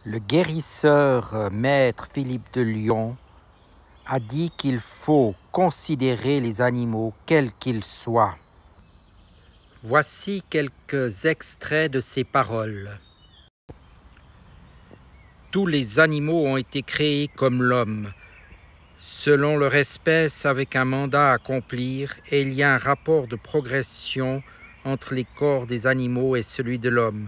Le guérisseur maître Philippe de Lyon a dit qu'il faut considérer les animaux quels qu'ils soient. Voici quelques extraits de ses paroles. Tous les animaux ont été créés comme l'homme, selon leur espèce avec un mandat à accomplir, et il y a un rapport de progression entre les corps des animaux et celui de l'homme.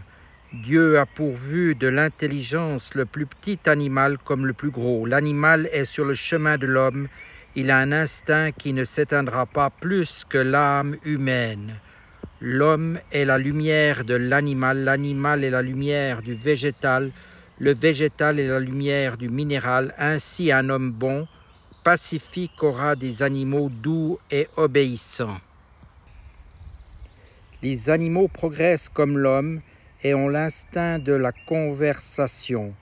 Dieu a pourvu de l'intelligence le plus petit animal comme le plus gros. L'animal est sur le chemin de l'homme. Il a un instinct qui ne s'éteindra pas plus que l'âme humaine. L'homme est la lumière de l'animal est la lumière du végétal, le végétal est la lumière du minéral. Ainsi un homme bon, pacifique aura des animaux doux et obéissants. Les animaux progressent comme l'homme et ont l'instinct de la conversation.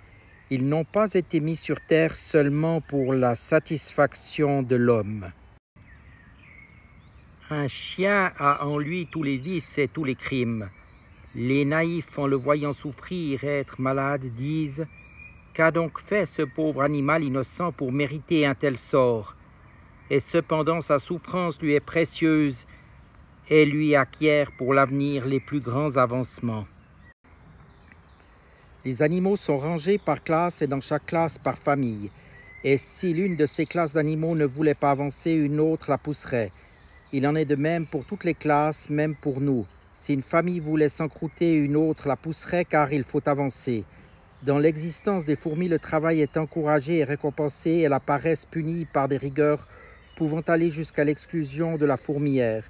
Ils n'ont pas été mis sur terre seulement pour la satisfaction de l'homme. Un chien a en lui tous les vices et tous les crimes. Les naïfs, en le voyant souffrir et être malade, disent « Qu'a donc fait ce pauvre animal innocent pour mériter un tel sort ?» Et cependant sa souffrance lui est précieuse et lui acquiert pour l'avenir les plus grands avancements. Les animaux sont rangés par classe et dans chaque classe par famille. Et si l'une de ces classes d'animaux ne voulait pas avancer, une autre la pousserait. Il en est de même pour toutes les classes, même pour nous. Si une famille voulait s'encrouter, une autre la pousserait car il faut avancer. Dans l'existence des fourmis, le travail est encouragé et récompensé et la paresse punie par des rigueurs pouvant aller jusqu'à l'exclusion de la fourmilière.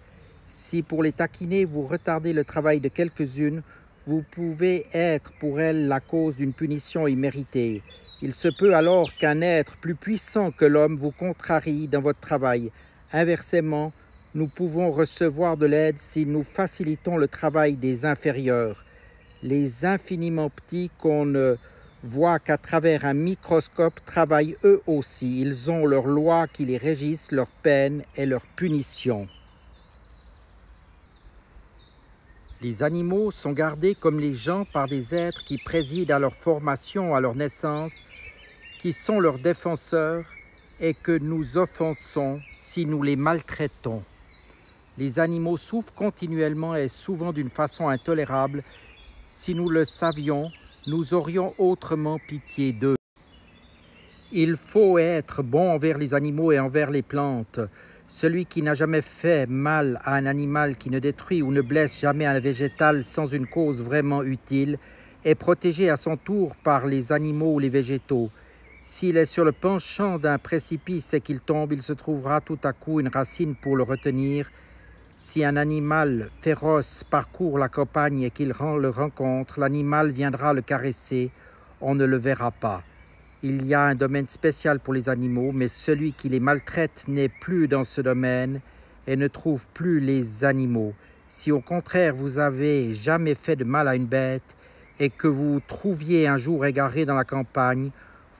Si pour les taquiner, vous retardez le travail de quelques-unes, vous pouvez être pour elles la cause d'une punition imméritée. Il se peut alors qu'un être plus puissant que l'homme vous contrarie dans votre travail. Inversement, nous pouvons recevoir de l'aide si nous facilitons le travail des inférieurs. Les infiniment petits qu'on ne voit qu'à travers un microscope travaillent eux aussi. Ils ont leurs lois qui les régissent, leurs peines et leurs punitions. Les animaux sont gardés comme les gens par des êtres qui président à leur formation, à leur naissance, qui sont leurs défenseurs et que nous offensons si nous les maltraitons. Les animaux souffrent continuellement et souvent d'une façon intolérable. Si nous le savions, nous aurions autrement pitié d'eux. Il faut être bon envers les animaux et envers les plantes. Celui qui n'a jamais fait mal à un animal, qui ne détruit ou ne blesse jamais un végétal sans une cause vraiment utile, est protégé à son tour par les animaux ou les végétaux. S'il est sur le penchant d'un précipice et qu'il tombe, il se trouvera tout à coup une racine pour le retenir. Si un animal féroce parcourt la campagne et qu'il le rencontre, l'animal viendra le caresser, on ne le verra pas. Il y a un domaine spécial pour les animaux, mais celui qui les maltraite n'est plus dans ce domaine et ne trouve plus les animaux. Si au contraire vous avez jamais fait de mal à une bête et que vous vous trouviez un jour égaré dans la campagne,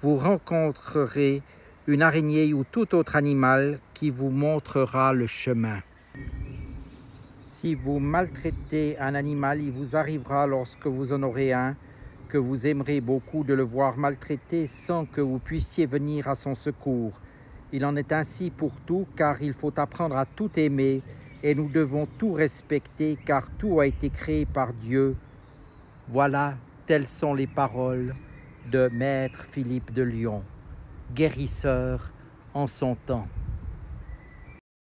vous rencontrerez une araignée ou tout autre animal qui vous montrera le chemin. Si vous maltraitez un animal, il vous arrivera lorsque vous en aurez un, que vous aimerez beaucoup de le voir maltraité sans que vous puissiez venir à son secours. Il en est ainsi pour tout, car il faut apprendre à tout aimer et nous devons tout respecter, car tout a été créé par Dieu. Voilà, telles sont les paroles de Maître Philippe de Lyon, guérisseur en son temps.